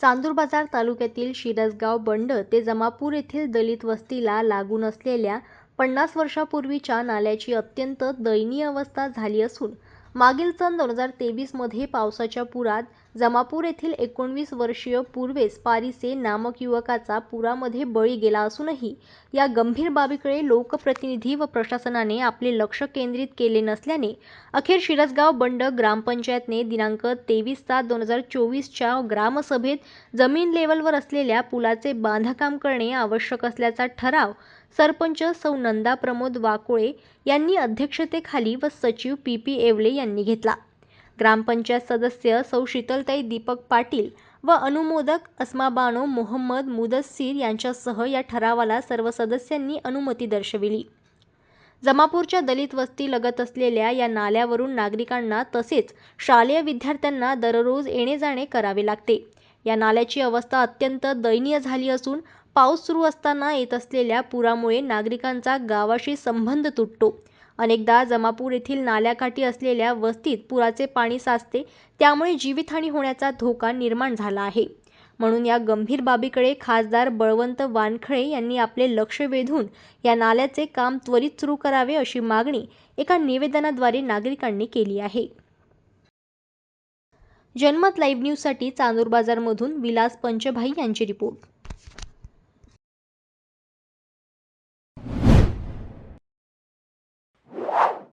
चांदूर बाजार तालुक्यातील शिरसगाव बंड ते जमापूर येथील दलित वस्तीला लागून असलेल्या 50 वर्षापूर्वीच्या नाल्याची अत्यंत दयनीय अवस्था झाली असून मागील सन 2023 मध्ये पावसाच्या पुरात जमापूर येथील 19 वर्षीय पूर्वेश पारिसे नामक युवकाचा पुरामध्ये बळी गेला असूनही या गंभीर बाबीकडे लोकप्रतिनिधी व प्रशासनाने आपले लक्ष केंद्रित केले नसल्याने अखेर शिरसगाव बंड ग्रामपंचायतने दिनांक 23/7/2024च्या ग्रामसभेत जमीन लेवलवर असलेल्या पुलाचे बांधकाम करणे आवश्यक असल्याचा ठराव सरपंच सौ नंदा प्रमोद वाकोळे यांनी अध्यक्षतेखाली व सचिव PP येवले यांनी घेतला। ग्रामपंचायत सदस्य सौ शीतलताई दीपक पाटील व अनुमोदक अस्माबानो मोहम्मद मुदस्सीर यांच्यासह या ठरावाला सर्व सदस्यांनी अनुमती दर्शविली। जमापूरच्या दलित वस्ती लगत असलेल्या या नाल्यावरून नागरिकांना तसेच शालेय विद्यार्थ्यांना दररोज येणे-जाणे करावे लागते। या नाल्याची अवस्था अत्यंत दयनीय झाली असून पाऊस सुरू असताना येत असलेल्या पुरामुळे नागरिकांचा गावाशी संबंध तुटतो। अनेकदा जमापूर येथील नाल्याकाठी असलेल्या वस्तीत पुराचे पाणी साचते, त्यामुळे जीवितहानी होण्याचा धोका निर्माण झाला आहे। म्हणून या गंभीर बाबीकडे खासदार बळवंत वानखळे यांनी आपले लक्ष वेधून या नाल्याचे काम त्वरित सुरू करावे अशी मागणी एका निवेदनाद्वारे नागरिकांनी केली आहे। जनमत लाईव्ह न्यूजसाठी चांदूर बाजारमधून विलास पंचभाई यांची रिपोर्ट।